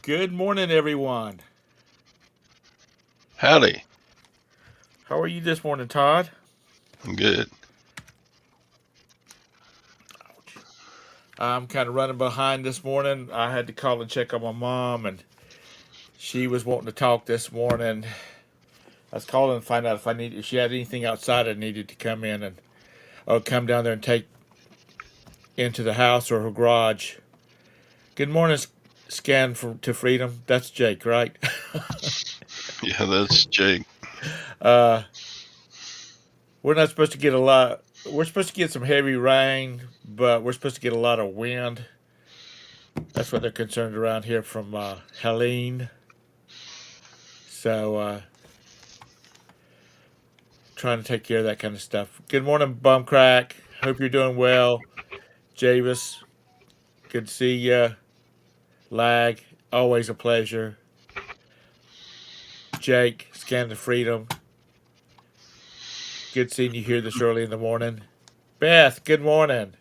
Good morning, everyone. Howdy. How are you this morning, Todd? I'm good. I'm kind of running behind this morning. I had to call and check on my mom, and she was wanting to talk this morning. I was calling to find out if she had anything outside I needed to come in and or come down there and take into the house or her garage. Good morning, Scan to Freedom. That's Jake, right? Yeah, that's Jake. uh, we're not supposed to get a lot. We're supposed to get some heavy rain, but we're supposed to get a lot of wind. That's what they're concerned around here from Helene. So, trying to take care of that kind of stuff. Good morning, Bumcrack. Hope you're doing well. Javis, good to see you. Lag, always a pleasure. Jake, Scan the Freedom. Good seeing you here this early in the morning. Beth, good morning.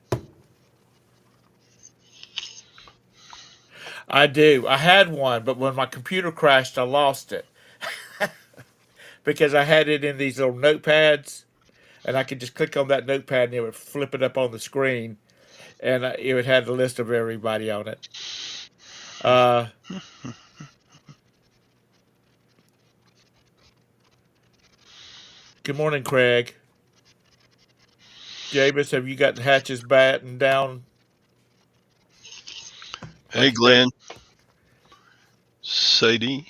I do. I had one, but when my computer crashed, I lost it because I had it in these little notepads, and I could just click on that notepad and it would flip it up on the screen, and it would have the list of everybody on it. Uh, Good morning, Craig. Jabez, have you got the hatches battened down Hey, like so? Glenn. Sadie.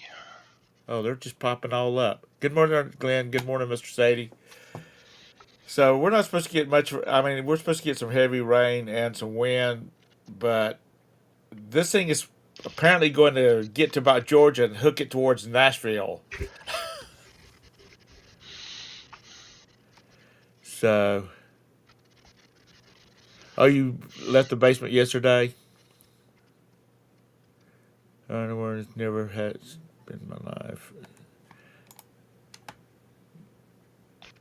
Oh, they're just popping all up. Good morning, Glenn. Good morning, Mr. Sadie. So we're not supposed to get much. I mean, we're supposed to get some heavy rain and some wind, but this thing is apparently going to get to about Georgia and hook it towards Nashville. So, oh, you left the basement yesterday? I don't know where it never has been in my life.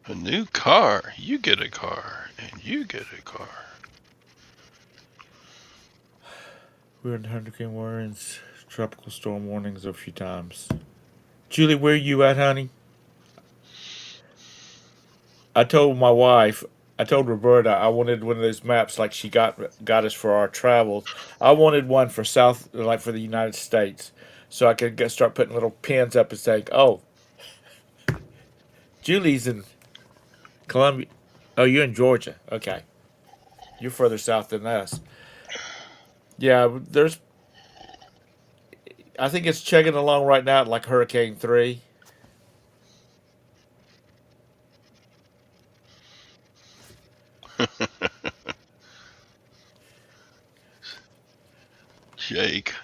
A new car. You get a car. And you get a car. We're in Hurricane warnings, tropical storm warnings a few times. Julie, where you at, honey? I told my wife, I told Roberta I wanted one of those maps like she got us for our travels. I wanted one for South, like for the United States, so I could start putting little pins up and saying, "Oh, Julie's in Columbia. Oh, you're in Georgia. Okay, you're further south than us." Yeah, there's. I think it's chugging along right now at like Hurricane 3. Jake.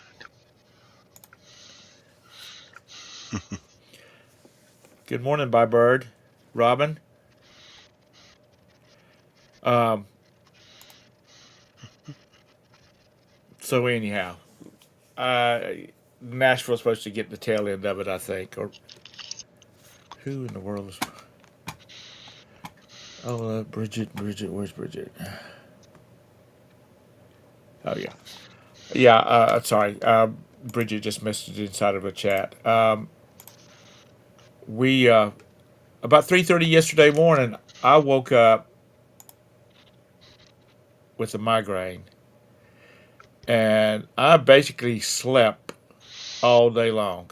Good morning, bye bird, Robin. Um. So anyhow, uh, Nashville's supposed to get the tail end of it, I think. Or who in the world is? Oh, Bridget. Bridget, where's Bridget? Oh yeah, yeah. Sorry, Bridget just missed it inside of a chat. We About 3:30 yesterday morning, I woke up with a migraine, and I basically slept all day long.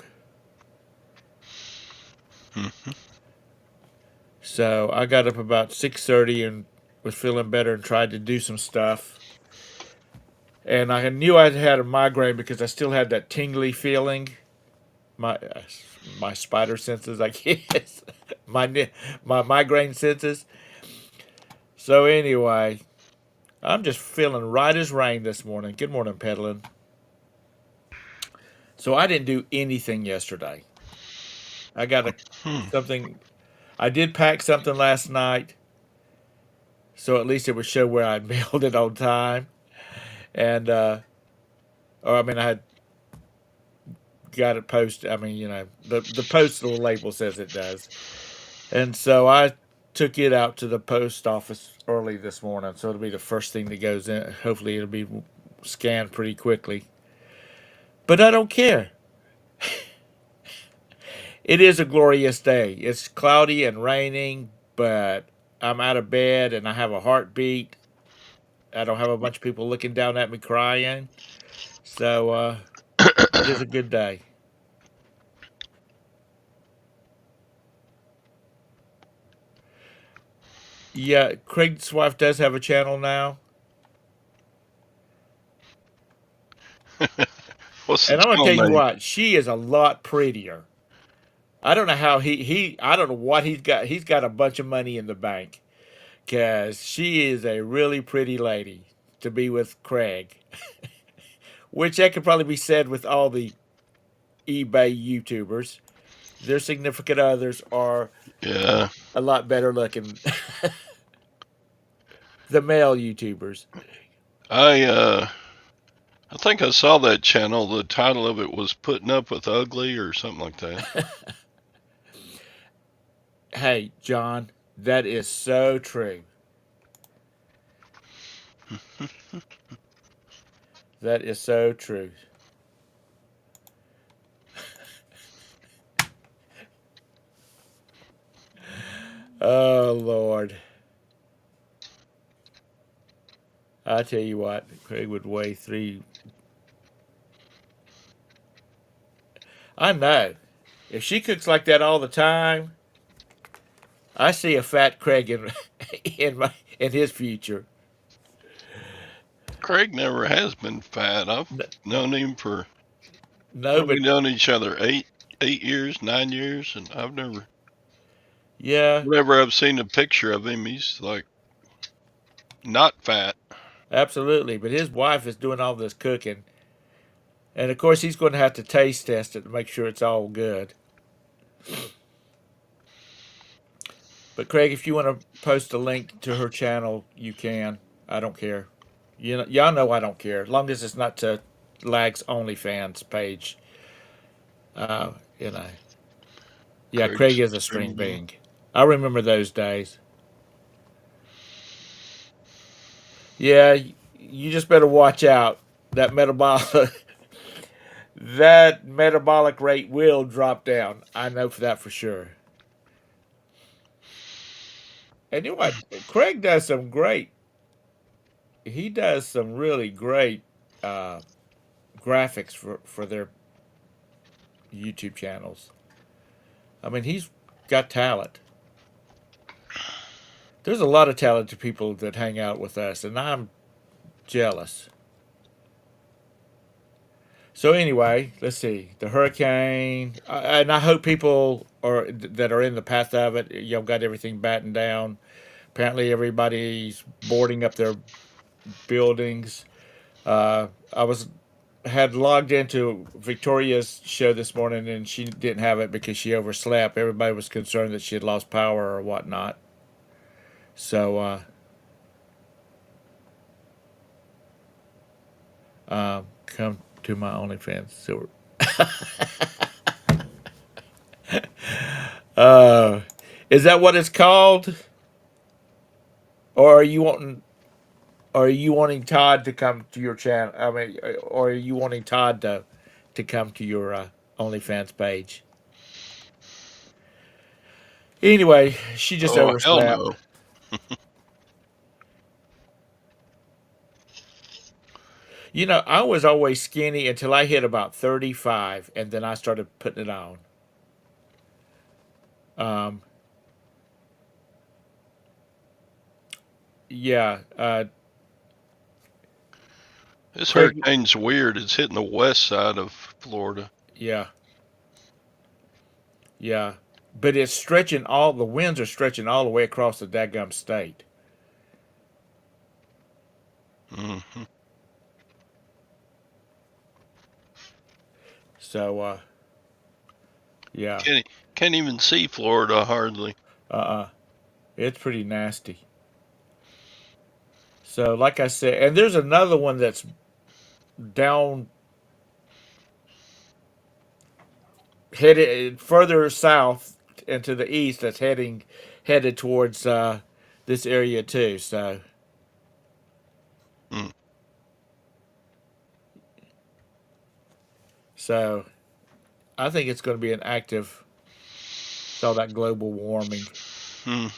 So I got up about 6:30 and was feeling better and tried to do some stuff. And I knew I had a migraine because I still had that tingly feeling. My spider senses, I guess. My migraine senses. So anyway, I'm just feeling right as rain this morning. Good morning, peddling. So I didn't do anything yesterday. I got Hmm. something. I did pack something last night, so at least it would show where I mailed it on time. And or I mean, I had got it posted. I mean, the postal label says it does. And so I took it out to the post office early this morning, so it'll be the first thing that goes in. Hopefully, it'll be scanned pretty quickly. But I don't care. It is a glorious day. It's cloudy and raining, but I'm out of bed and I have a heartbeat. I don't have a bunch of people looking down at me crying. So it is a good day. Yeah, Craig's wife does have a channel now. What's the And I'm going to channel tell you name? what, she is a lot prettier. I don't know how I don't know what he's got. He's got a bunch of money in the bank because she is a really pretty lady to be with Craig, which that could probably be said with all the eBay YouTubers. Their significant others are Yeah, a lot better looking. The male YouTubers. I uh, I think I saw that channel. The title of it was "Putting Up with Ugly" or something like that. Hey, John, that is so true. That is so true. Oh, Lord. I tell you what, Craig would weigh three. I know. If she cooks like that all the time, I see a fat Craig in in his future. Craig never has been fat. I've known him for No, what, we but known each other 8 years, 9 years, and I've never, yeah, whenever I've seen a picture of him, he's like not fat. absolutely. But his wife is doing all this cooking, and of course he's going to have to taste test it to make sure it's all good. But Craig, if you want to post a link to her channel, you can. I don't care. You know, y'all know I don't care, as long as it's not to Lag's OnlyFans page. Uh, you know, yeah, Craig Craig's is a string streaming. bean. I remember those days. Yeah, you just better watch out. That metabolic that metabolic rate will drop down. I know for that for sure. And you know what? Craig does some great. He does some really great uh, graphics for their YouTube channels. I mean, he's got talent. There's a lot of talented people that hang out with us, and I'm jealous. So anyway, let's see the hurricane, and I hope people are that are in the path of it. Y'all got everything battened down. Apparently, everybody's boarding up their buildings. I was had logged into Victoria's show this morning, and she didn't have it because she overslept. Everybody was concerned that she had lost power or whatnot. So, come to my OnlyFans. So, uh, is that what it's called, or are you wanting? Or are you wanting Todd to come to your channel? I mean, or are you wanting Todd to come to your OnlyFans page? Anyway, she just Oh, hell overslept. no. You know, I was always skinny until I hit about 35, and then I started putting it on. Um, yeah, This Craig. hurricane's weird. It's hitting the west side of Florida. Yeah, yeah, but it's stretching all. The winds are stretching all the way across the dadgum state. Hmm. So, yeah, Can't even see Florida hardly. it's pretty nasty. So, like I said, and there's another one that's down headed further south and to the east that's headed towards this area too. Mm. So I think it's going to be an active. It's all that global warming. Hmm.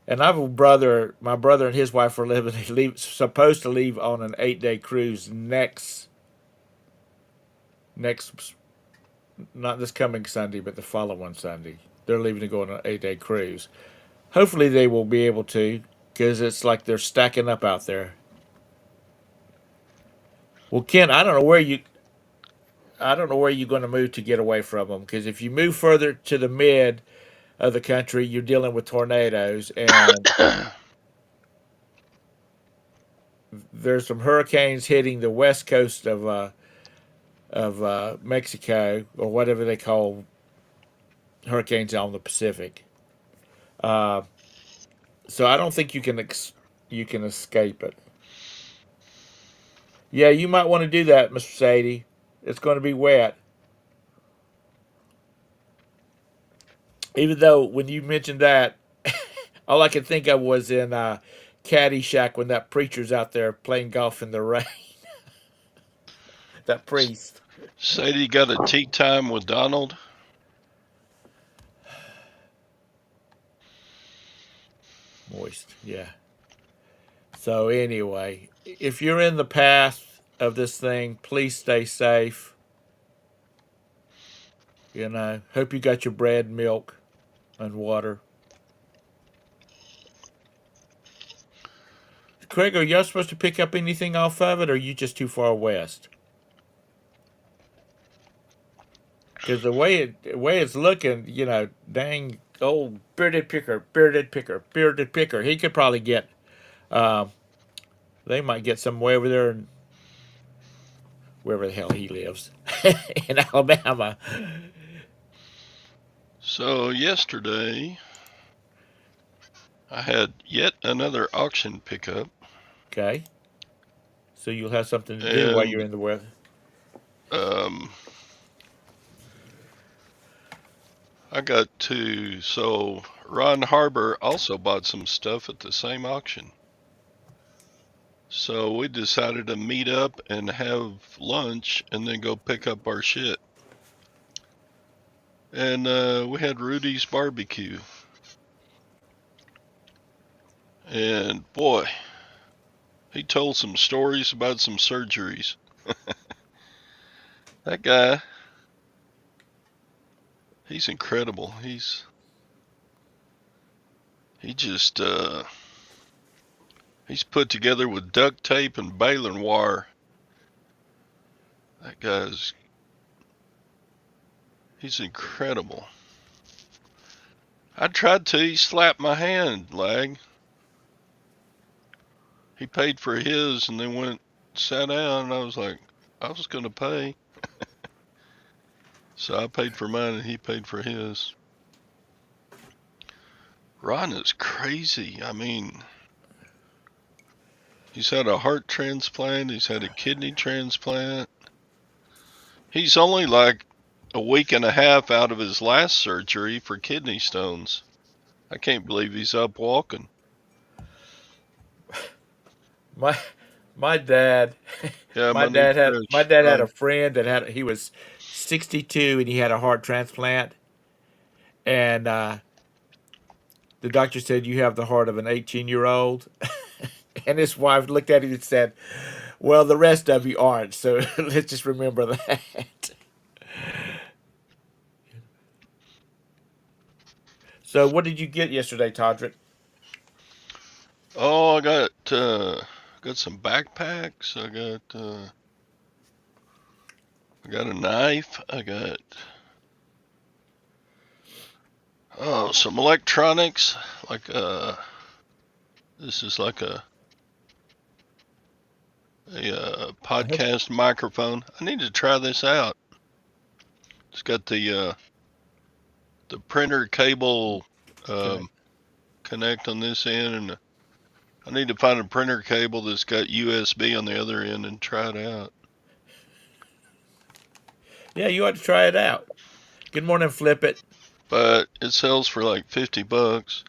And I have a brother. My brother and his wife are supposed to leave on an 8-day cruise next, not this coming Sunday, but the following Sunday. They're leaving to go on an 8-day cruise. Hopefully, they will be able to, because it's like they're stacking up out there. Well, Ken, I don't know where you're going to move to get away from them. Because if you move further to the mid of the country, you're dealing with tornadoes, and there's some hurricanes hitting the west coast of Mexico, or whatever they call hurricanes on the Pacific. Uh, so I don't think you can escape it. Yeah, you might want to do that, Mr. Sadie. It's going to be wet. Even though when you mentioned that, all I could think of was in Caddyshack when that preacher's out there playing golf in the rain. That priest. Sadie got a tea time with Donald. Moist, yeah. So anyway, if you're in the path of this thing, please stay safe. Hope you got your bread, milk, and water. Craig, are y'all supposed to pick up anything off of it, or are you just too far west? Because the way it's looking, dang old bearded picker. He could probably get. Uh, they might get some way over there, wherever the hell he lives, in Alabama. So yesterday, I had yet another auction pickup, Okay, so you'll have something to do while you're and in the weather. um, I got to. So Ron Harbor also bought some stuff at the same auction. So we decided to meet up and have lunch and then go pick up our shit. And we had Rudy's barbecue. And boy, he told some stories about some surgeries. That guy, he's incredible. He just he's put together with duct tape and baling wire. That he's incredible. I tried to, he slapped my hand, lag. He paid for his and then went sat down and I was like, I was gonna pay. So I paid for mine and he paid for his. Ron is crazy. I mean, he's had a heart transplant, he's had a kidney transplant. He's only like a week and a half out of his last surgery for kidney stones. I can't believe he's up walking. My my dad, Yeah, my knee my stretch. dad had Right. a friend he was 62 and he had a heart transplant, and the doctor said you have the heart of an 18-year-old, and his wife looked at him and said, "Well, the rest of you aren't, so let's just remember that." So, what did you get yesterday, Todrick? Oh, I got some backpacks. I got a knife. I got some electronics. Like this is like a I hope. podcast microphone. I need to try this out. It's got the printer cable Can connect on this end, and I need to find a printer cable that's got USB on the other end and try it out. Yeah, you ought to try it out. Good morning, Flip It. But it sells for like $50,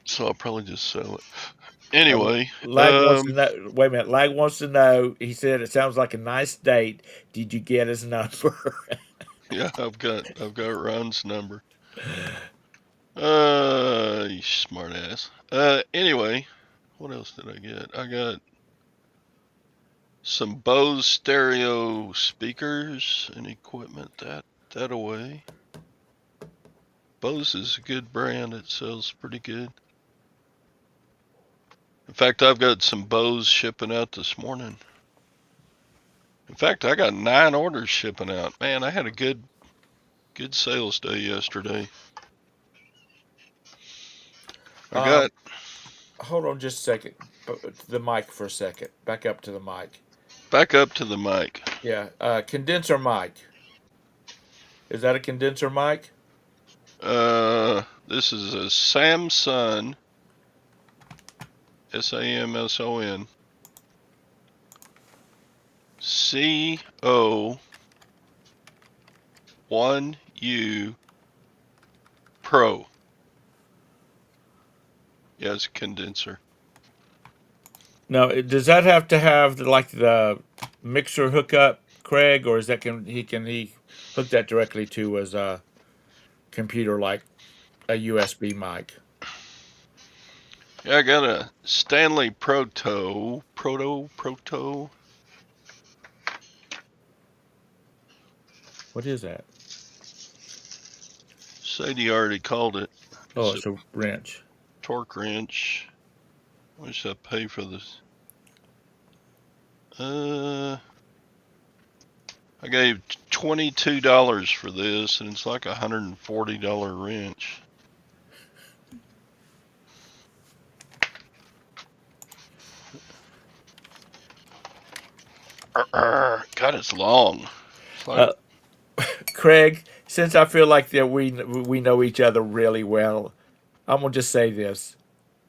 so I'll probably just sell it. Anyway, Lag wants to know. Wait a minute. Lag wants to know. He said it sounds like a nice date. Did you get his number? Yeah, I've got Ron's number. You smart ass. Anyway, what else did I get? I got some Bose stereo speakers and equipment. That away. Bose is a good brand. It sells pretty good. In fact, I've got some Bose shipping out this morning. In fact, I got 9 orders shipping out. Man, I had a good sales day yesterday. I got Hold on just a second. The mic for a second. Back up to the mic. back up to the mic. Yeah, condenser mic. Is that a condenser mic? This is a Samson, Samson, CO1U Pro. Yeah, it's a condenser. Now, does that have to have like the mixer hookup, Craig, or is that can he hook that directly to his computer like a USB mic? Yeah, I got a Stanley Proto. What is that? Sadie already called it. Oh, It's a it's a wrench. torque wrench. What should I pay for this? I gave $22 for this, and it's like a $140 wrench. God, it's long. It's like, Craig, since I feel like that we know each other really well, I'm gonna just say this: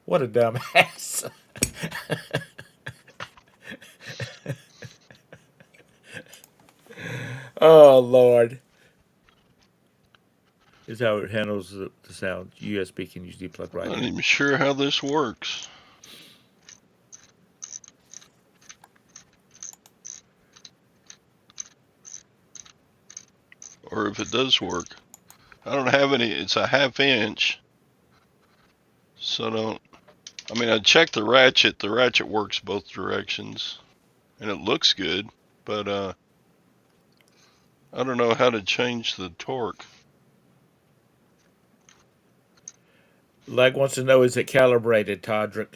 what a dumbass. Oh Lord, is how it handles the sound. USB can usually plug I'm right not in. even sure how this works. Or if it does work. I don't have any, it's a 1/2 inch. So I checked the ratchet. The ratchet works both directions. And it looks good, but I don't know how to change the torque. Leg wants to know: is it calibrated, Todrick?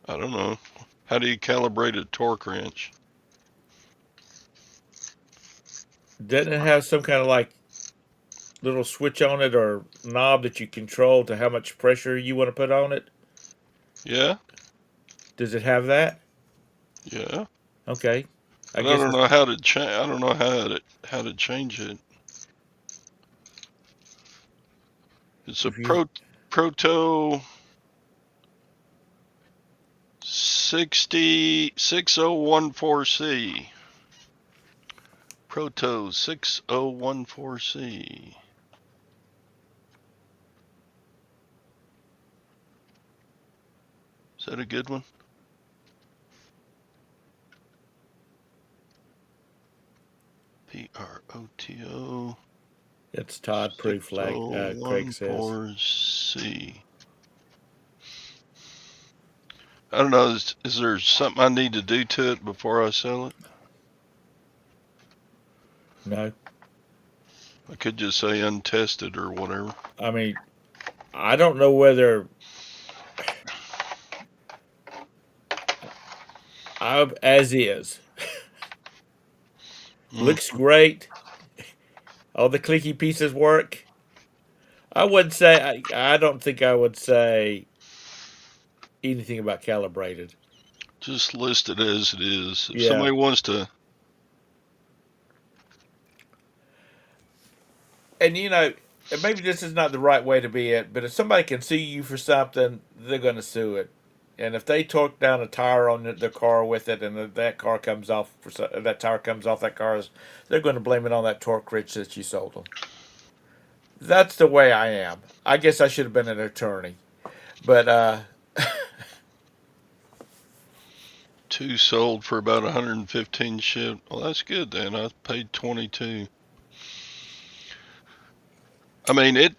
I don't know. How do you calibrate a torque wrench? Doesn't it have some kind of like little switch on it or knob that you control to how much pressure you want to put on it? Yeah, Does it have that? yeah. Okay, I But I guess don't it's, know how to change. I don't know how to change it. It's a if you Proto 606014C. Proto 6014C. Is that a good one? Proto it's Todd proof, like Craig says. 6014C. I don't know. Is there something I need to do to it before I sell it? No, I could just say untested or whatever. I mean, I don't know whether as is. Mm. Looks great. All the clicky pieces work. I wouldn't say. I don't think I would say anything about calibrated. Just list it as it is. If Yeah, somebody wants to, and maybe this is not the right way to be it, but if somebody can sue you for something, they're going to sue it. And if they torque down a tire on their car with it, and that car comes off, that tire comes off that car, they're going to blame it on that torque wrench that you sold them. That's the way I am. I guess I should have been an attorney, but 2 sold for about 115 shipped. Well, that's good then. I paid 22. I mean, it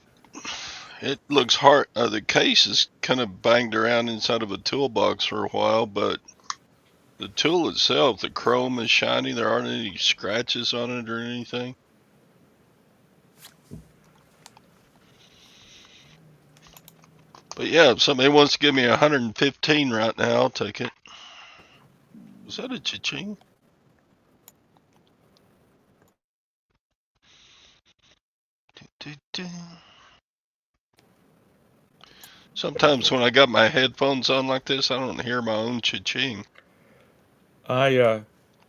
looks hard. The case is kind of banged around inside of a toolbox for a while, but the tool itself, the chrome is shiny. There aren't any scratches on it or anything. But yeah, if somebody wants to give me 115 right now, I'll take it. Was that a cha-ching? Sometimes when I got my headphones on like this, I don't hear my own cha-ching. I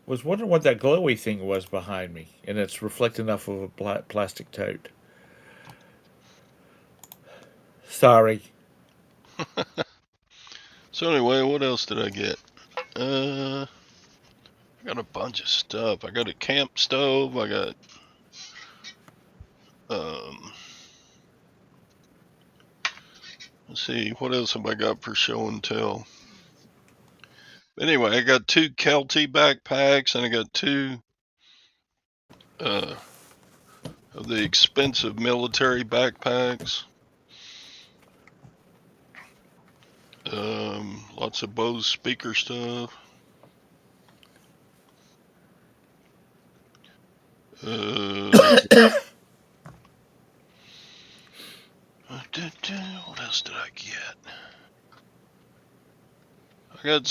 was wondering what that glowy thing was behind me, and it's reflecting off of a plastic tote. Sorry. So anyway, what else did I get? I got a bunch of stuff. I got a camp stove. I got um. Let's see, what else have I got for show and tell? Anyway, I got 2 Kelty backpacks, and I got 2 of the expensive military backpacks. Lots of Bose speaker stuff. What else did I get? I got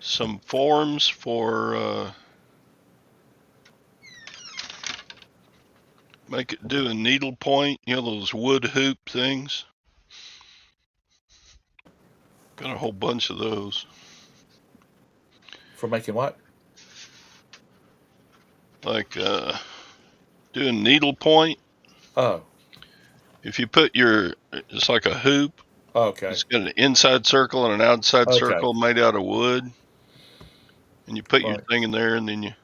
some forms for do a needlepoint. You know those wood hoop things. Got a whole bunch of those. For making what? Like doing needlepoint. Oh. If you put it's like a hoop. Okay. It's got an inside circle and an outside Okay. circle made out of wood. And you put your Right. thing in there, and then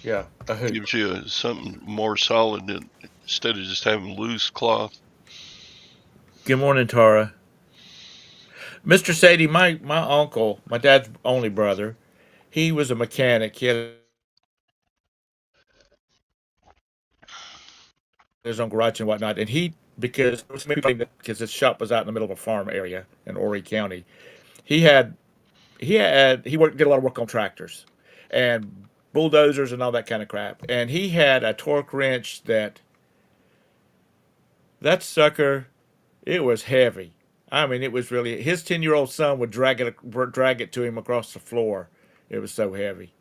Yeah, a hoop. gives you something more solid instead of just having loose cloth. Good morning, Tara. Mr. Sadie, my uncle, my dad's only brother, he was a mechanic. He had his own garage and whatnot, and because his shop was out in the middle of a farm area in Horry County, he had did a lot of work on tractors and bulldozers and all that kind of crap, and he had a torque wrench that sucker, it was heavy. I mean, it was really his 10-year-old son would drag it to him across the floor. It was so heavy,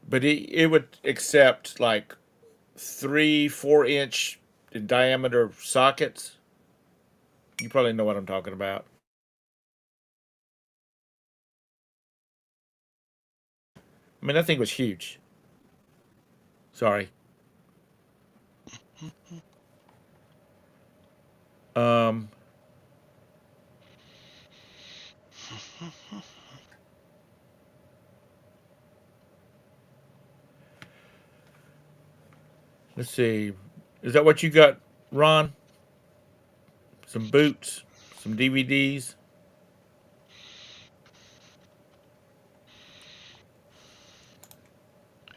but it would accept like 3 4 inch in diameter sockets. You probably know what I'm talking about. I mean, that thing was huge. Sorry. Um, let's see. Is that what you got, Ron? Some boots, some DVDs.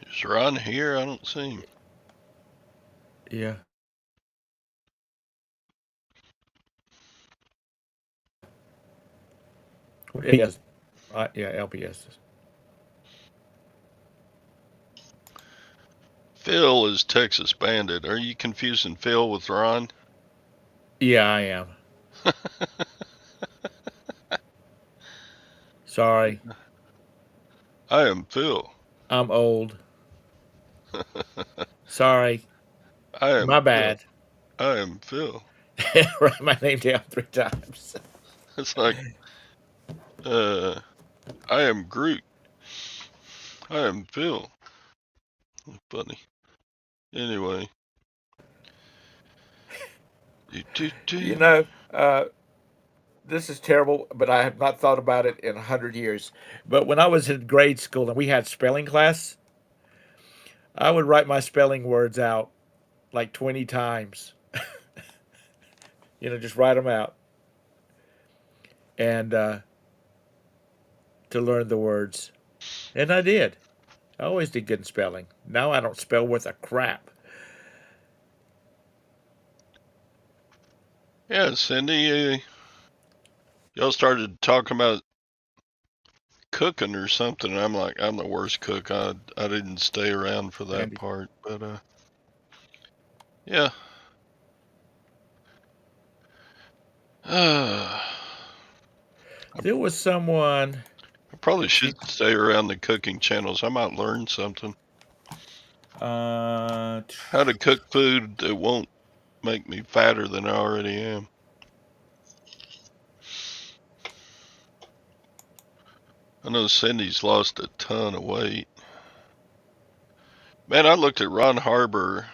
Is Ron here? I don't see him. Yeah. LPS. Yeah, LPS. Phil is Texas Bandit. Are you confusing Phil with Ron? Yeah, I am. Sorry. I am Phil. I'm old. Sorry. I am My Phil. bad. I am Phil. Write my name down 3 times. It's like, I am Groot. I am Phil. Funny. Anyway. You know, this is terrible, but I have not thought about it in 100 years. But when I was in grade school and we had spelling class, I would write my spelling words out like 20 times. Just write them out and to learn the words. And I did. I always did good in spelling. Now I don't spell worth a crap. Yeah, Cindy, y'all started talking about cooking or something. And I'm like, I'm the worst cook. I didn't stay around for that Andy. part, but yeah. I There was someone. probably She. should stay around the cooking channels. I might learn something. Uh, How to cook food that won't make me fatter than I already am. I know Cindy's lost a ton of weight. Man, I looked at Ron Harbor,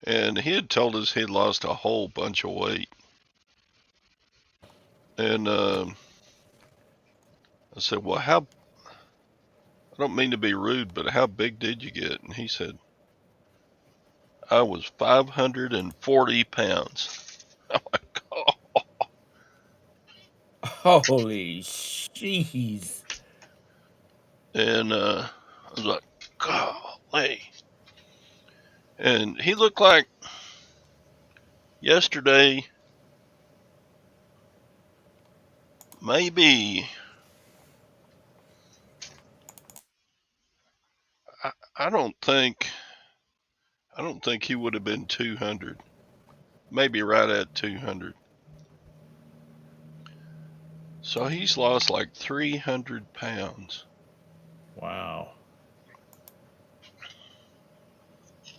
and he had told us he'd lost a whole bunch of weight. And I said, well, how, I don't mean to be rude, but how big did you get? And he said, I was 540 pounds. I'm like, oh. holy jeez. And I was like, golly. And he looked like yesterday, maybe, I, I don't think, I don't think he would have been 200. Maybe right at 200. So he's lost like 300 pounds. Wow.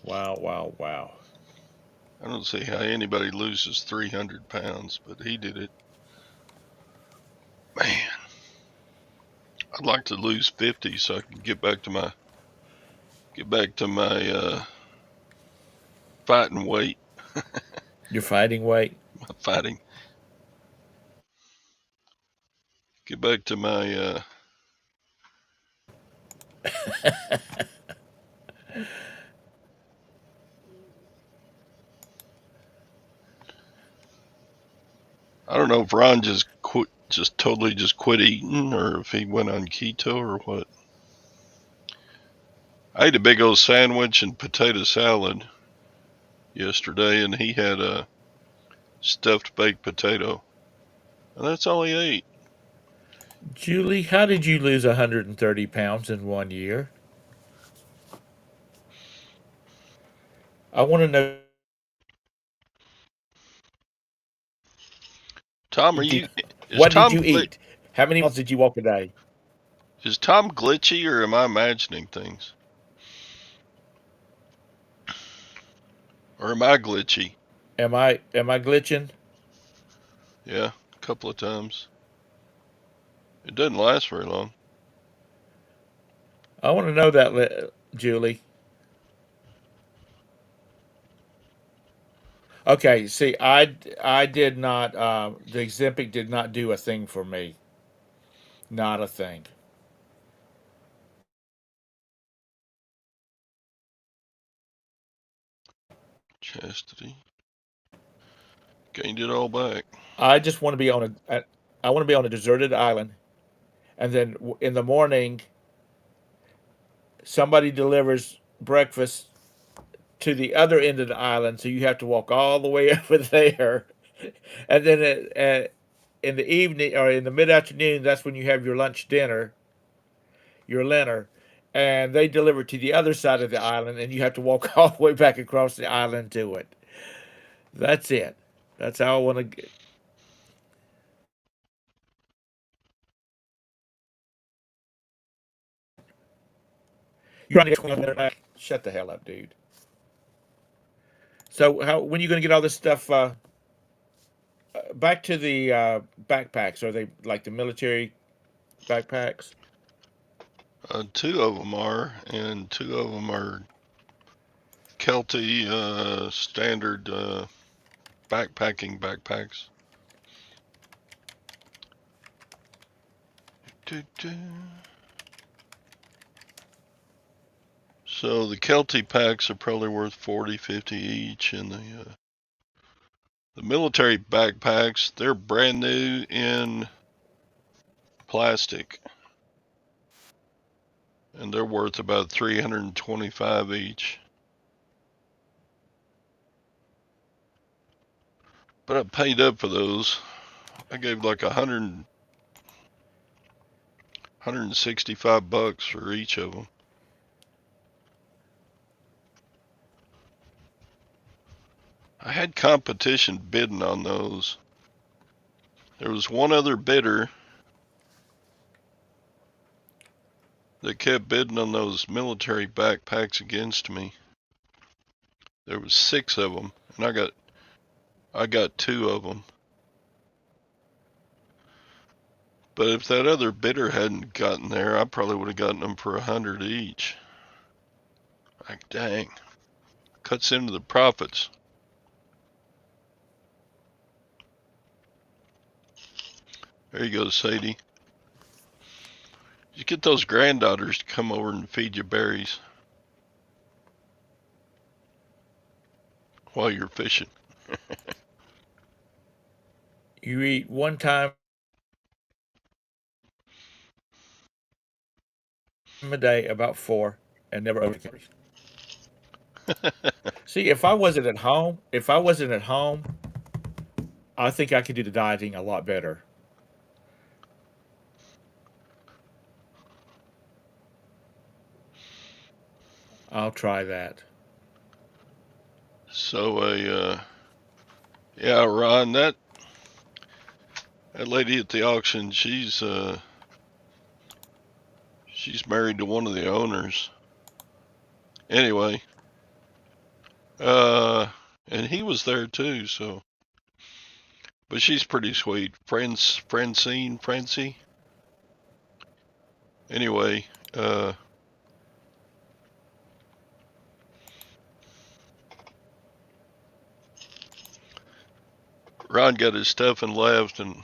Wow, wow, wow. I don't see how anybody loses 300 pounds, but he did it. Man, I'd like to lose 50 so I can get back to my fighting weight, Your fighting weight? my fighting. Get back to my I don't know if Ron just totally just quit eating, or if he went on keto or what. I ate a big old sandwich and potato salad yesterday, and he had a stuffed baked potato, and that's all he ate. Julie, how did you lose 130 pounds in 1 year? I want to know. Tom, are Did, you? Is what did Tom you eat? How many miles did you walk a day? is Tom glitchy, or am I imagining things, or am I glitchy? Am I glitching? Yeah, a couple of times. It doesn't last very long. I want to know that, Julie. Okay, see, I did not. The Ozempic did not do a thing for me. Not a thing. Chastity gained it all back. I just want to be on I want to be on a deserted island, and then in the morning, somebody delivers breakfast to the other end of the island, so you have to walk all the way over there, and then in the evening or in the mid afternoon, that's when you have your lunch dinner, your dinner, and they deliver to the other side of the island, and you have to walk all the way back across the island to it. That's it. That's how I want to get. You're trying to get 20 minutes back. Shut the hell up, dude. So how when are you going to get all this stuff back to the backpacks? Are they like the military backpacks? Two of them are, and two of them are Kelty standard backpacking backpacks. So the Kelty packs are probably worth 40, 50 each, and the military backpacks, they're brand new in plastic, and they're worth about 325 each. But I paid up for those. I gave like 165 bucks for each of them. I had competition bidding on those. There was one other bidder that kept bidding on those military backpacks against me. There was 6 of them, and I got 2 of them. But if that other bidder hadn't gotten there, I probably would have gotten them for 100 each. Like, dang. Cuts into the profits. There you go, Sadie. You get those granddaughters to come over and feed you berries while you're fishing. You eat one time a day, about 4, and never over calories. See, if I wasn't at home, I think I could do the dieting a lot better. I'll try that. So, yeah, Ron, that lady at the auction, she's married to one of the owners. Anyway, and he was there too, so. But she's pretty sweet. Francie. Anyway, Ron got his stuff and left, and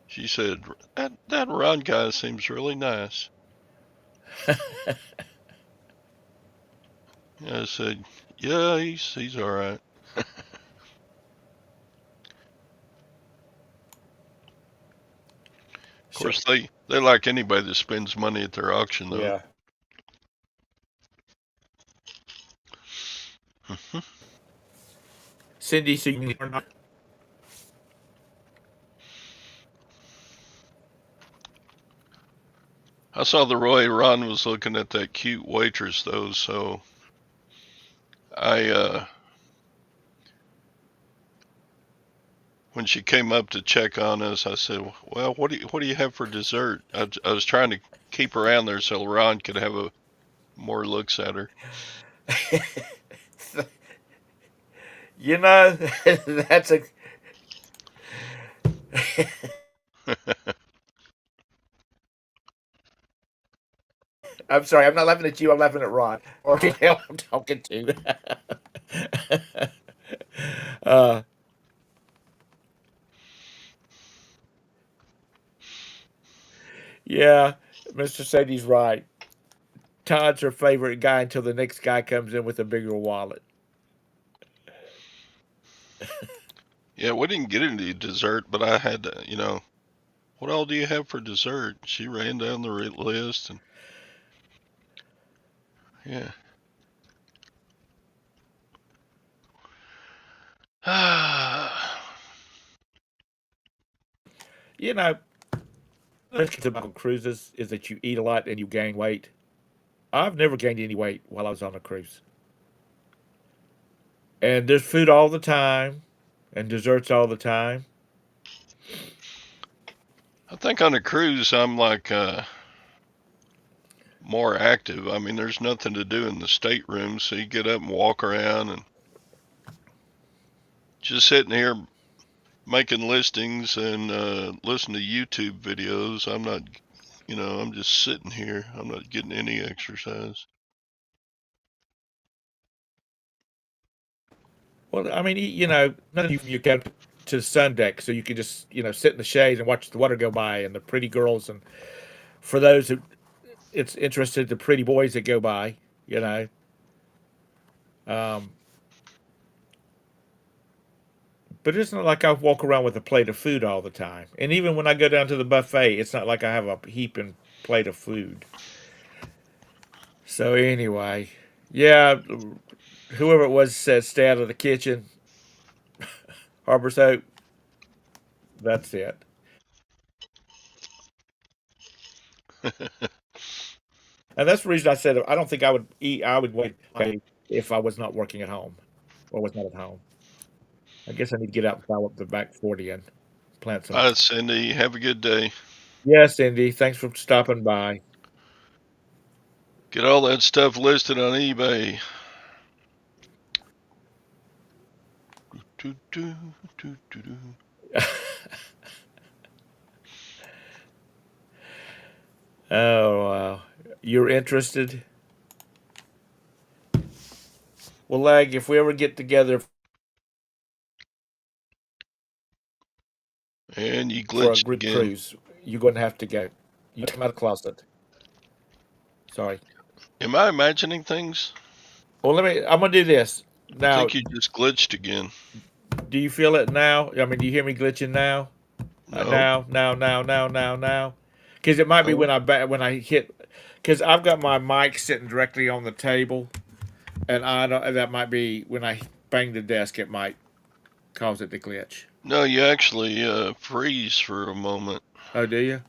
she said, that Ron guy seems really nice. I said, yeah, he's all right. Of So, course, they like anybody that spends money at their auction, though. yeah. Cindy, so you are not. I saw the Roy Ron was looking at that cute waitress, though, so I, when she came up to check on us, I said, well, what do you have for dessert? I was trying to keep her around there so Ron could have more looks at her. You know, that's a. I'm sorry, I'm not laughing at you. I'm laughing at Ron or who I'm talking to. uh, yeah, Mr. Sadie's right. Todd's her favorite guy until the next guy comes in with a bigger wallet. Yeah, we didn't get any dessert, but I had to, what all do you have for dessert? She ran down the list, and yeah. You know, the trick about cruises is that you eat a lot and you gain weight. I've never gained any weight while I was on a cruise. And there's food all the time and desserts all the time. I think on a cruise, I'm like more active. I mean, there's nothing to do in the stateroom, so you get up and walk around and just sitting here making listings and listen to YouTube videos. I'm just sitting here. I'm not getting any exercise. Well, I mean, none of you go to the sun deck, so you can just, sit in the shade and watch the water go by and the pretty girls. And for those who it's interested, the pretty boys that go by, you know. Um, but it's not like I walk around with a plate of food all the time. And even when I go down to the buffet, it's not like I have a heaping plate of food. So anyway, yeah, whoever it was said stay out of the kitchen. Harbor soap. That's it. And that's the reason I said I don't think I would eat. I would wait if I was not working at home or was not at home. I guess I need to get out and plow up the back 40 and plant some. All right, Cindy, have a good day. Yes, Indy. Thanks for stopping by. Get all that stuff listed on eBay. Do, do, do, do, do. Oh, you're interested? Well, Lag, if we ever get together And you for a glitched group again. cruise, you're going to have to go. You come out of the closet. Sorry. Am I imagining things? Well, I'm going to do this. I Now, think you just glitched again. do you feel it now? I mean, do you hear me glitching now? No, Now. Because it might be no. when I hit. Because I've got my mic sitting directly on the table, and I don't. That might be when I bang the desk. It might cause it to glitch. No, you actually freeze for a moment. Oh, do you?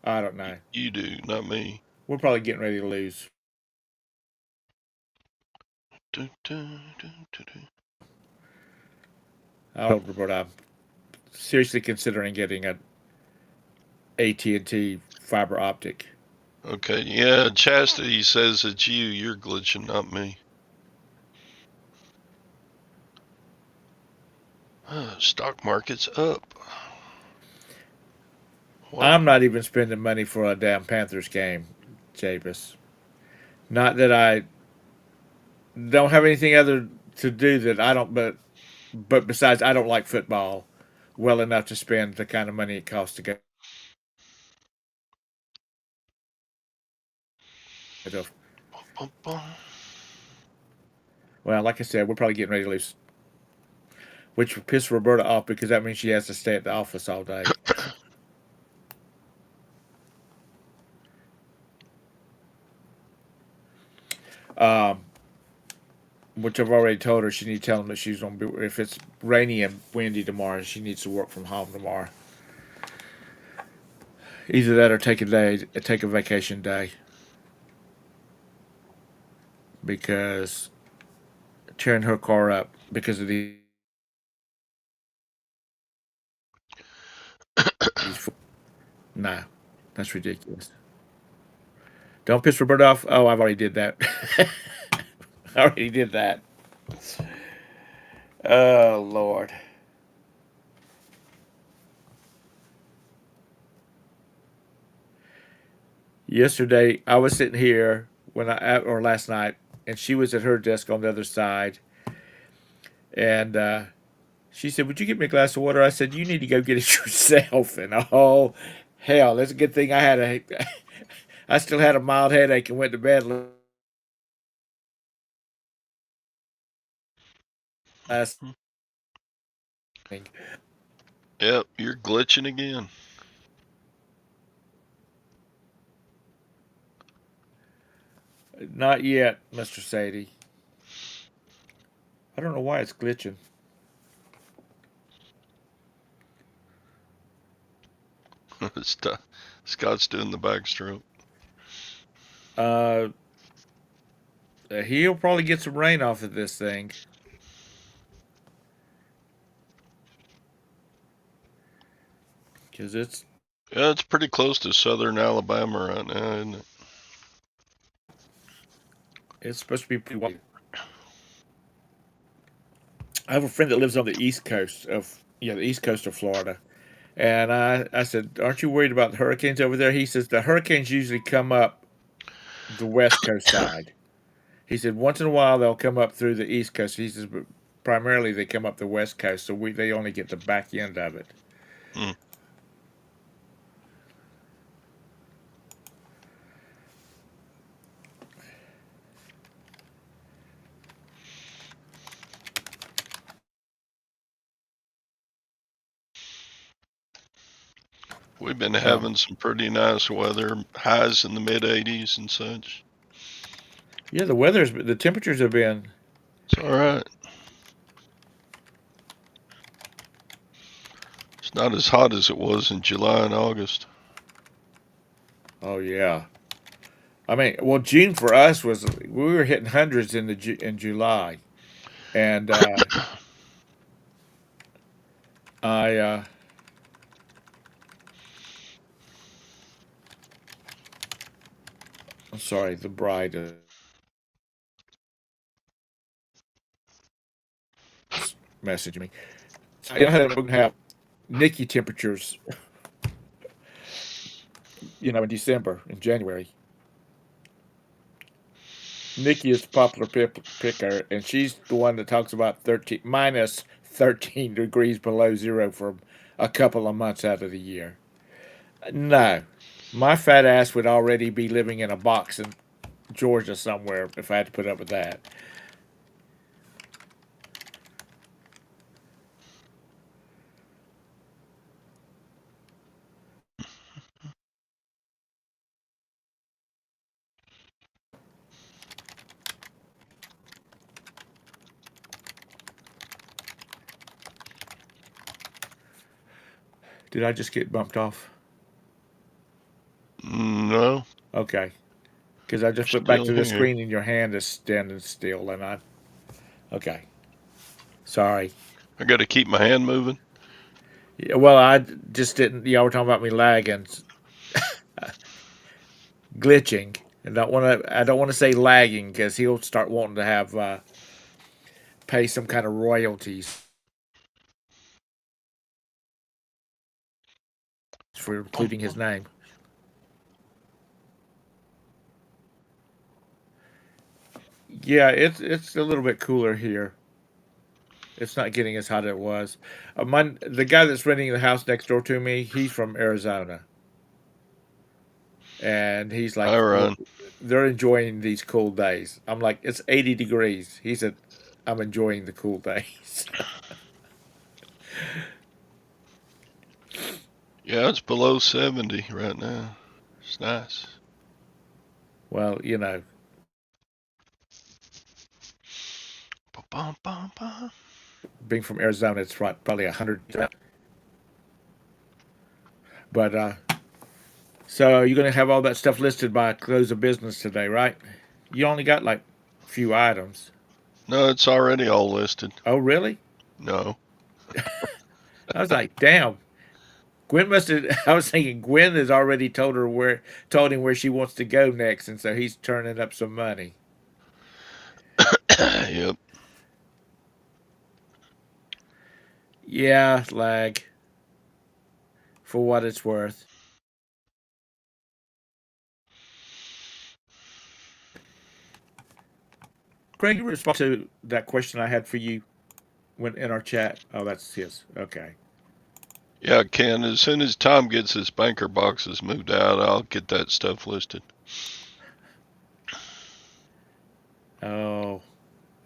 I don't know. You do, not me. We're probably getting ready to lose. Do, do, do, do, do. I told Roberta I'm seriously considering getting an AT&T fiber optic. Okay, yeah, Chastity says it's you. You're glitching, not me. Stock market's up. What? I'm not even spending money for a damn Panthers game, Jabus. Not that I don't have anything other to do that I don't, but besides, I don't like football well enough to spend the kind of money it costs to go. To, Bum, bum. well, like I said, we're probably getting ready to lose, which will piss Roberta off because that means she has to stay at the office all day. Um, which I've already told her she needs to tell them that she's gonna be if it's rainy and windy tomorrow, she needs to work from home tomorrow. Either that or take a vacation day because tearing her car up because of these. Nah, that's ridiculous. Don't piss Roberta off. Oh, I've already did that. I already did that. Oh Lord. Yesterday I was sitting here when I or last night, and she was at her desk on the other side, and she said, "Would you get me a glass of water?" I said, "You need to go get it yourself." And oh, hell, that's a good thing I still had a mild headache and went to bed last night. Yep, you're glitching again. Not yet, Mr. Sadie. I don't know why it's glitching. Scott's doing the backstroke. Uh, he'll probably get some rain off of this thing because Yeah, it's pretty close to southern Alabama right now, isn't it? it's supposed to be pretty white. I have a friend that lives on the the east coast of Florida, and I said, "Aren't you worried about the hurricanes over there?" He says the hurricanes usually come up the west coast side. He said once in a while they'll come up through the east coast. He says, but primarily they come up the west coast, so they only get the back end of it. Hmm. We've been Um, having some pretty nice weather, highs in the mid 80s and such. Yeah, the temperatures have been. It's all right. It's not as hot as it was in July and August. Oh yeah. I mean, well, June for us was we were hitting hundreds in July, and I I'm sorry, the bride is messaging me. So I had we're gonna have Nikki temperatures, in December and January. Nikki is the popular picker, and she's the one that talks about 13 minus 13 degrees below zero for a couple of months out of the year. No, my fat ass would already be living in a box in Georgia somewhere if I had to put up with that. Did I just get bumped off? No, Okay, because I you're just went back still to the here. screen and your hand is standing still, and I. Okay, sorry. I got to keep my hand moving. Yeah, well, I just didn't. Y'all were talking about me lagging, glitching, and don't want to. I don't want to say lagging because he'll start wanting to have pay some kind of royalties for Bum, including his bum. name. Yeah, it's a little bit cooler here. It's not getting as hot as it was. The guy that's renting the house next door to me, he's from Arizona, and he's I like, well, run. they're enjoying these cool days. I'm like, it's 80 degrees. He said, I'm enjoying the cool days. Yeah, it's below 70 right now. It's nice. Well, Bum, bum, bum, bum. being from Arizona, it's probably 100. But so you're gonna have all that stuff listed by close of business today, right? You only got like a few items. No, it's already all listed. Oh, really? No. I was like, damn. Gwen must have. I was thinking Gwen has already told him where she wants to go next, and so he's turning up some money. Yep. Yeah, lag for what it's worth. Craig, you respond to that question I had for you when in our chat. Oh, that's his. Okay. Yeah, Ken, as soon as Tom gets his banker boxes moved out, I'll get that stuff listed. Oh,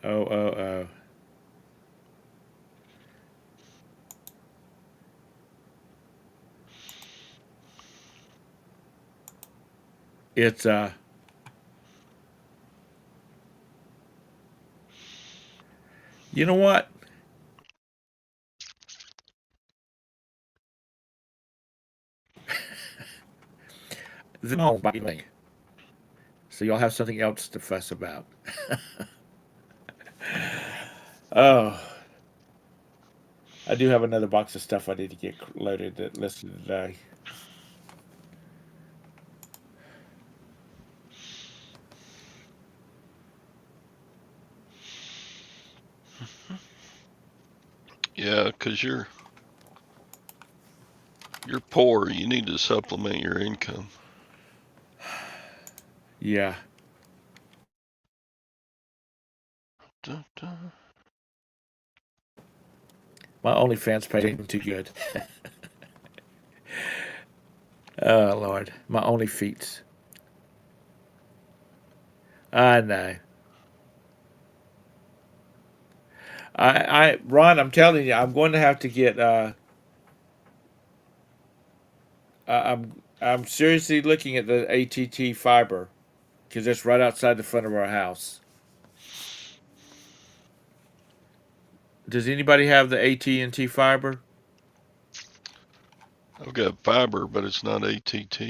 oh. It's you know what? The home by me. So y'all have something else to fuss about. Oh, I do have another box of stuff I need to get loaded that listed today. Yeah, 'cause you're poor. You need to supplement your income. Yeah. Dun, dun. My OnlyFans page ain't too good. Oh Lord, my only feats. I know. Ron, I'm telling you, I'm going to have to get. I'm seriously looking at the ATT fiber. because it's right outside the front of our house. Does anybody have the AT&T fiber? I've got fiber, but it's not ATT.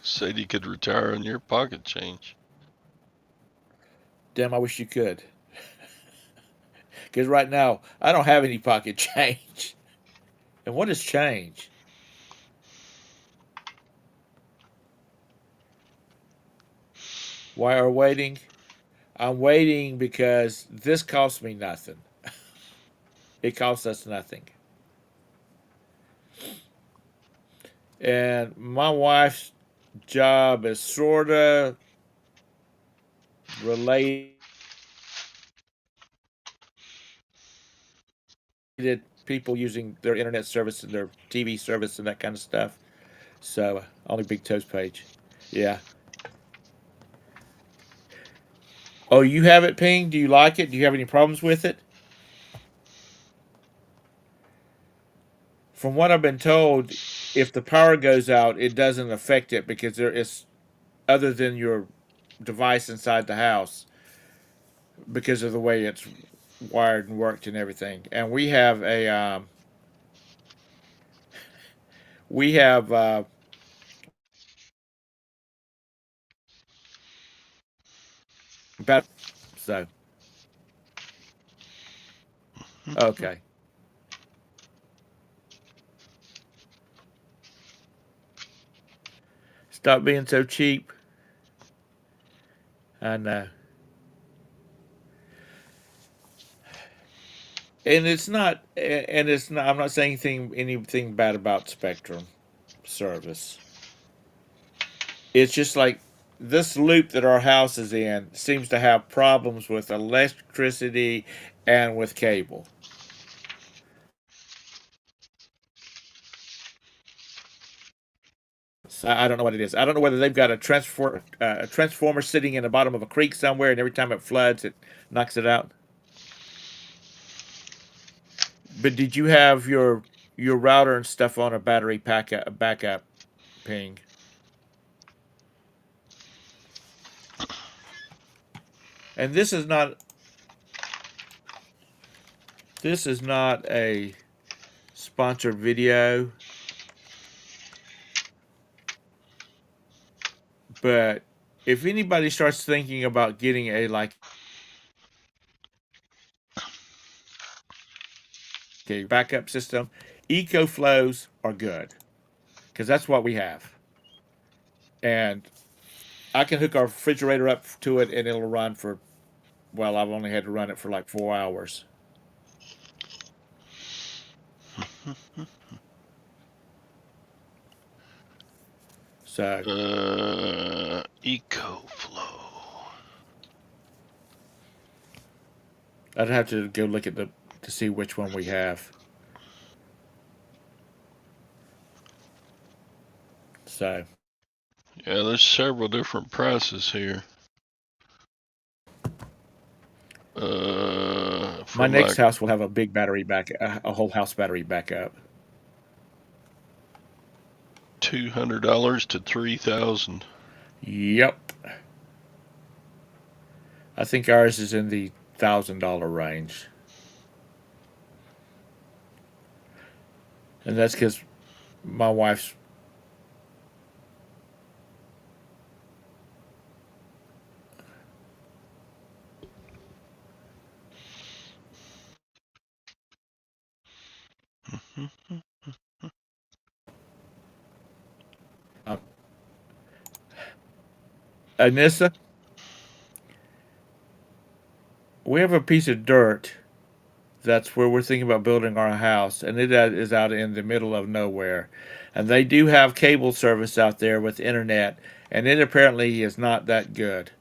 Said you could retire on your pocket change. Damn, I wish you could. Because right now, I don't have any pocket change. And what is change? Why are waiting? I'm waiting because this costs me nothing. It costs us nothing. And my wife's job is sort of related people using their internet service and their TV service and that kind of stuff. So, only Big Toes page. Yeah. Oh, you have it pinged? Do you like it? Do you have any problems with it? From what I've been told, if the power goes out, it doesn't affect it because there is other than your device inside the house because of the way it's wired and worked and everything. And we have about so okay. Stop being so cheap. I know. And it's not. I'm not saying anything bad about Spectrum service. It's just like this loop that our house is in seems to have problems with electricity and with cable. So I don't know what it is. I don't know whether they've got a transformer sitting in the bottom of a creek somewhere, and every time it floods, it knocks it out. But did you have your router and stuff on a backup ping? And this is not a sponsored video, but if anybody starts thinking about getting a backup system, EcoFlows are good because that's what we have. And I can hook our refrigerator up to it and it'll run for, well, I've only had to run it for like 4 hours. So EcoFlow. I'd have to go look at to see which one we have. So Yeah, there's several different prices here. my From next like house will have a big battery a whole house battery backup. $200 to 3,000. Yep, I think ours is in the $1,000 range, and that's because my wife's um, Anissa. We have a piece of dirt that's where we're thinking about building our house, and it is out in the middle of nowhere. And they do have cable service out there with internet, and it apparently is not that good.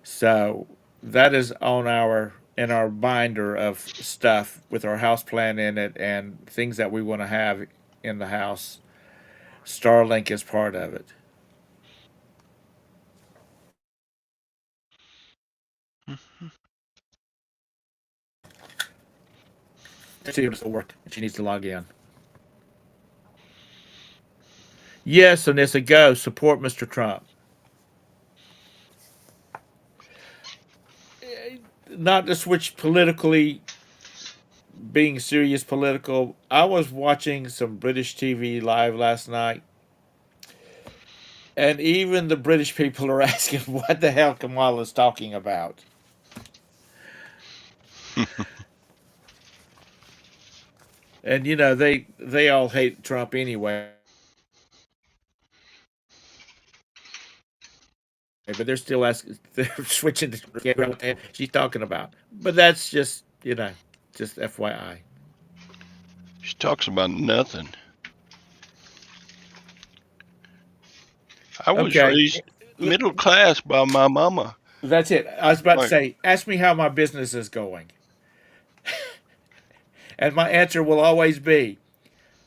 So that is on our in our binder of stuff with our house plan in it and things that we want to have in the house. Starlink is part of it. See if this will work. She needs to log in. Yes, Anissa, go support Mr. Trump. Not to switch politically, being serious political. I was watching some British TV live last night, and even the British people are asking what the hell Kamala's talking about. And they all hate Trump anyway, but they're still asking. They're switching to get what the hell she's talking about. But that's just FYI. She talks about nothing. I was Okay, raised middle class by my mama. that's it. I was about to Like, say, ask me how my business is going, and my answer will always be,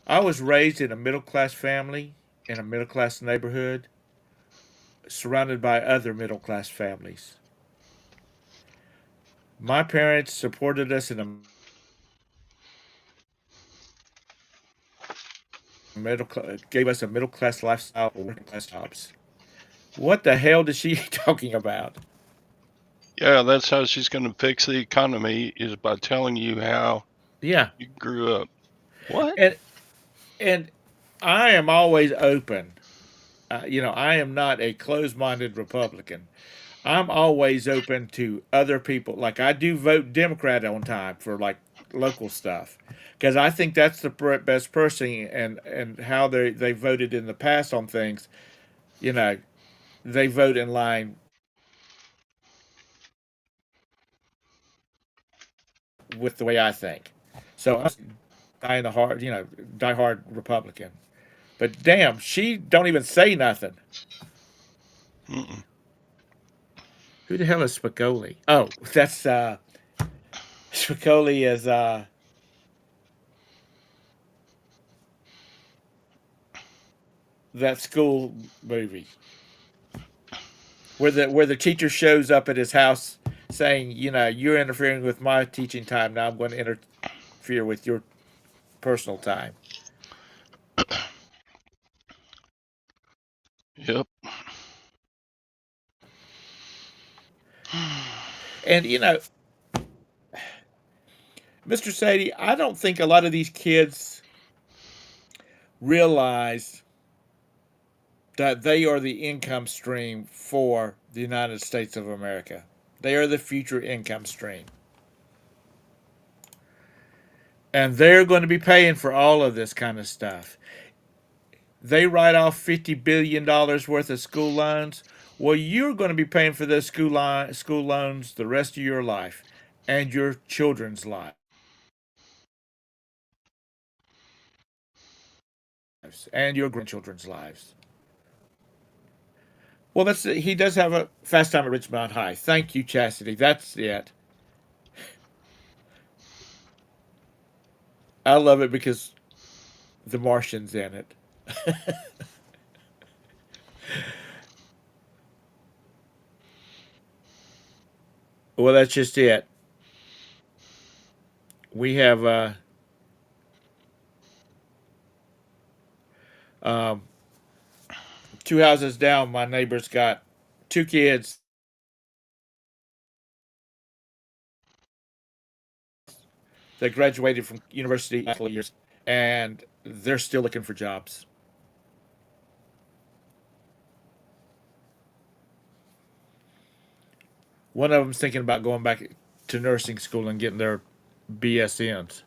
I was raised in a middle class family in a middle class neighborhood, surrounded by other middle class families. My parents supported us in a middle class lifestyle, gave us a middle class lifestyle, working class jobs. What the hell is she talking about? yeah, that's how she's going to fix the economy is by telling you how Yeah, you grew up. What? and and I am always open. I am not a closed-minded Republican. I'm always open to other people. Like I do vote Democrat on time for like local stuff because I think that's the best person and how they voted in the past on things. You know, they vote in line with the way I think. So I'm die in the hard, die hard Republican. But damn, she don't even say nothing. Mm-mm. Who the hell is Spicoli? Oh, that's Spicoli is that school movie where the teacher shows up at his house saying, you're interfering with my teaching time. Now I'm going to interfere with your personal time. Yep. And Mr. Sadie, I don't think a lot of these kids realize that they are the income stream for the United States of America. They are the future income stream. And they're going to be paying for all of this kind of stuff. They write off $50 billion worth of school loans. Well, you're going to be paying for those school loans the rest of your life and your children's lives and your grandchildren's lives. Well, he does have a fast time at Richmond High. Thank you, Chastity. That's it. I love it because the Martian's in it. Well, that's just it. We have um, two houses down. My neighbor's got two kids that graduated from university last couple of years, and they're still looking for jobs. One of them's thinking about going back to nursing school and getting their BSNs.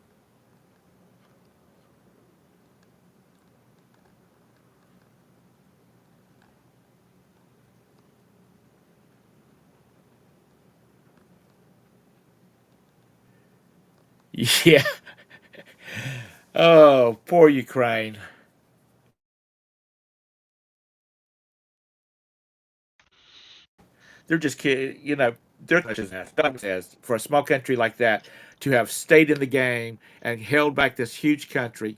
Yeah. Oh, poor Ukraine. They're just kidding. They're as for a small country like that to have stayed in the game and held back this huge country.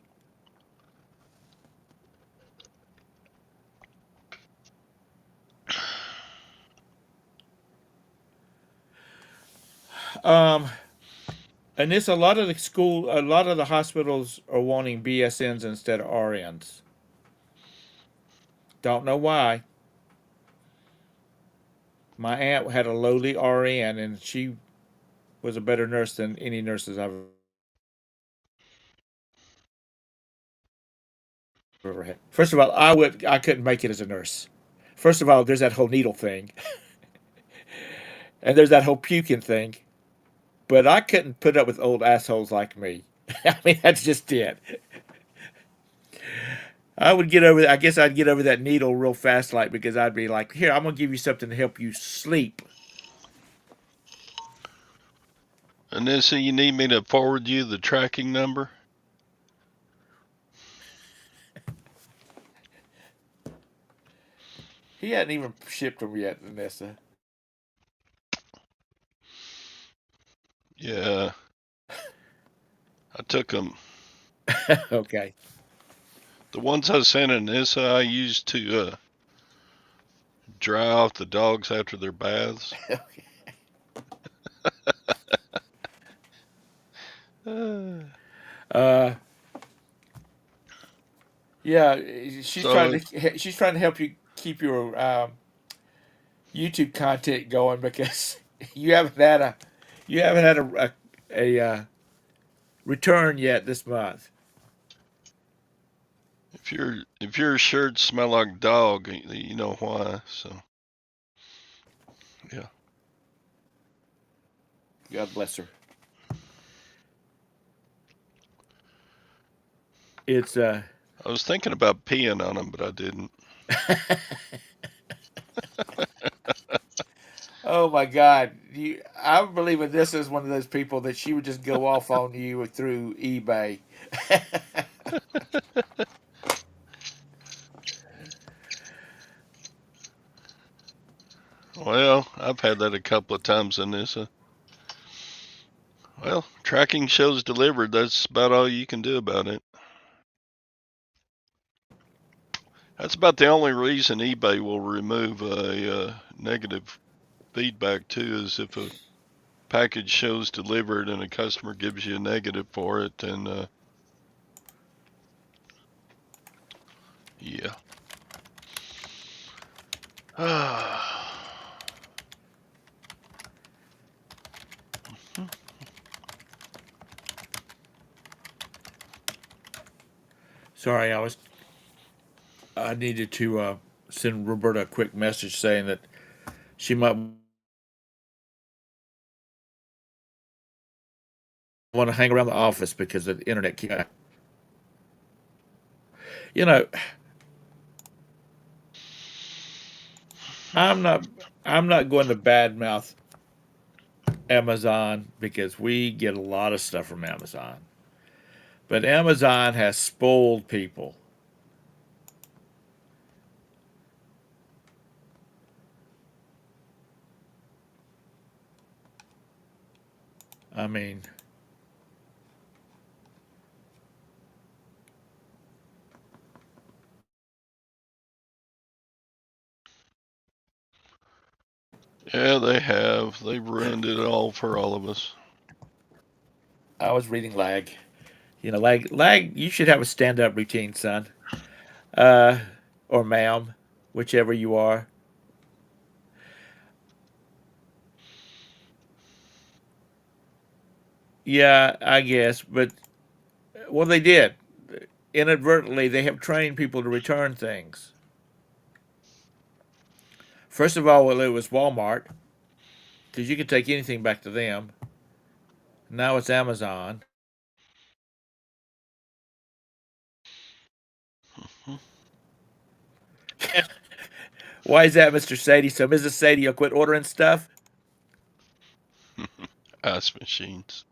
Um, and this a lot of the hospitals are wanting BSNs instead of RNs. Don't know why. My aunt had a lowly RN, and she was a better nurse than any nurses I've ever had. First of all, I couldn't make it as a nurse. First of all, there's that whole needle thing, and there's that whole puking thing. But I couldn't put up with old assholes like me. I mean, that's just it. I would get over. I guess I'd get over that needle real fast, like because I'd be like, "Here, I'm gonna give you something to help you sleep." Anissa, you need me to forward you the tracking number? He hadn't even shipped them yet, Vanessa. Yeah, I took them. Okay. The ones I sent Anissa, I used to dry off the dogs after their baths. Uh, Uh, yeah, so she's trying to help you keep your YouTube content going because you haven't had a you haven't had a return yet this month. if your shirts smell like dog, you know why. So yeah. God bless her. It's I was thinking about peeing on them, but I didn't. oh my God, I'm believing this is one of those people that she would just go off on you through eBay. Well, I've had that a couple of times in this. Well, tracking shows delivered. That's about all you can do about it. That's about the only reason eBay will remove a negative feedback too, is if a package shows delivered and a customer gives you a negative for it, and yeah. Sorry, I needed to send Roberta a quick message saying that she might want to hang around the office because the internet can't. You know, I'm not I'm not going to badmouth Amazon because we get a lot of stuff from Amazon. But Amazon has spoiled people. I mean, Yeah, they have. They've ruined it all for all of us. I was reading Lag. You know, Lag. You should have a stand-up routine, son, uh, or ma'am, whichever you are. Yeah, I guess. But well, they did inadvertently. They have trained people to return things. First of all, well, it was Walmart because you can take anything back to them. Now it's Amazon. Why is that, Mr. Sadie? So Mrs. Sadie will quit ordering stuff? Ice machines.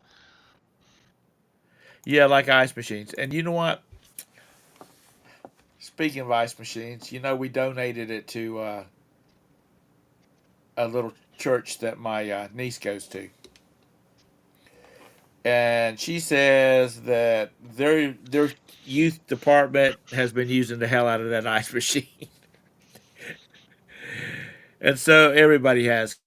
Yeah, like ice machines. And you know what? Speaking of ice machines, you know we donated it to a little church that my niece goes to, and she says that their youth department has been using the hell out of that ice machine, and so everybody has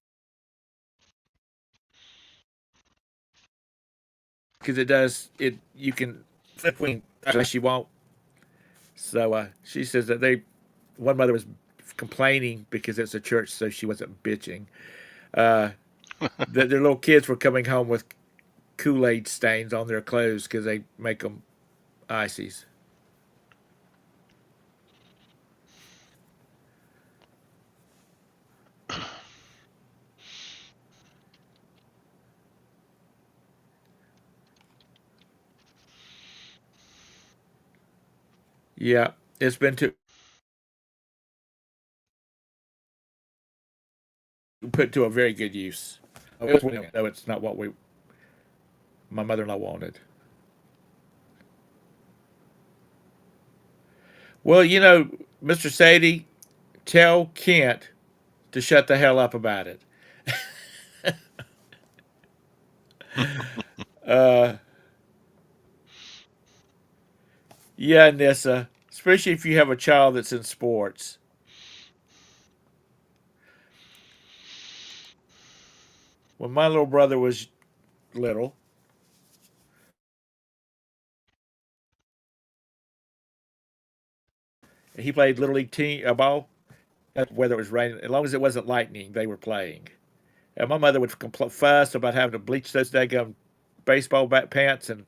because it does it. You can flip between unless you won't. So she says that they one mother was complaining because it's a church, so she wasn't bitching. Uh, that their little kids were coming home with Kool Aid stains on their clothes because they make them ices. Yeah, it's been put to a very good use. Though it's not what we my mother-in-law wanted. Well, Mr. Sadie, tell Kent to shut the hell up about it. Uh, yeah, Nissa, especially if you have a child that's in sports. When my little brother was little, he played little league team ball. Whether it was raining, as long as it wasn't lightning, they were playing. And my mother would fuss about having to bleach those daggum baseball bat pants, and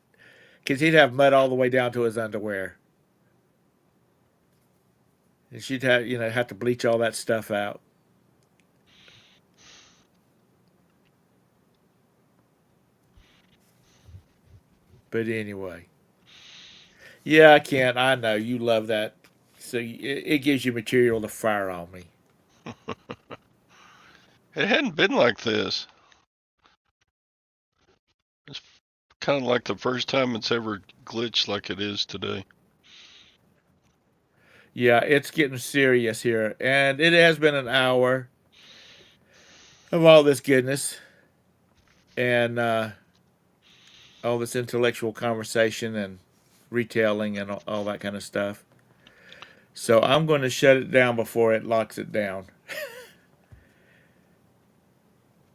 because he'd have mud all the way down to his underwear, and she'd have to bleach all that stuff out. But anyway, yeah, I can't. I know you love that, so it gives you material to fire on me. It hadn't been like this. It's kind of like the first time it's ever glitched like it is today. Yeah, it's getting serious here, and it has been an hour of all this goodness and all this intellectual conversation and retailing and all that kind of stuff. So I'm going to shut it down before it locks it down.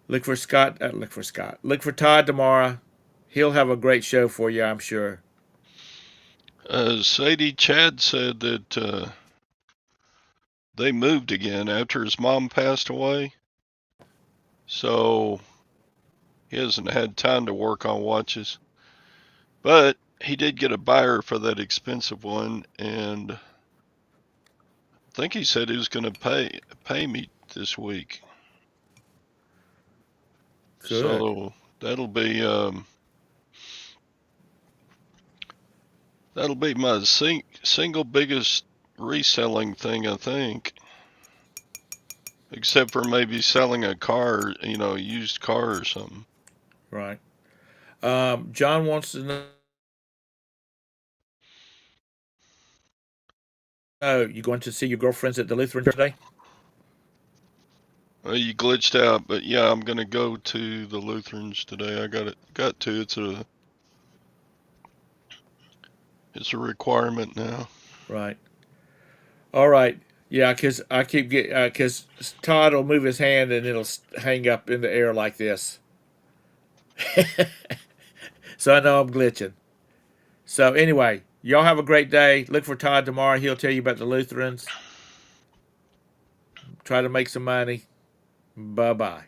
Look for Scott. Look for Scott. Look for Todd tomorrow. He'll have a great show for you, I'm sure. Sadie Chad said that they moved again after his mom passed away. So he hasn't had time to work on watches. But he did get a buyer for that expensive one, and I think he said he was going to pay me this week. Good. So that'll be my single biggest reselling thing, I think. Except for maybe selling a car, a used car or something. Right. John wants to know, you going to see your girlfriends at the Lutheran Church today? Well, you glitched out, but yeah, I'm gonna go to the Lutherans today. I got to. It's a requirement now. Right. All right. Yeah, because I keep getting because Todd will move his hand and it'll hang up in the air like this. So I know I'm glitching. So anyway, y'all have a great day. Look for Todd tomorrow. He'll tell you about the Lutherans. Try to make some money. Bye bye.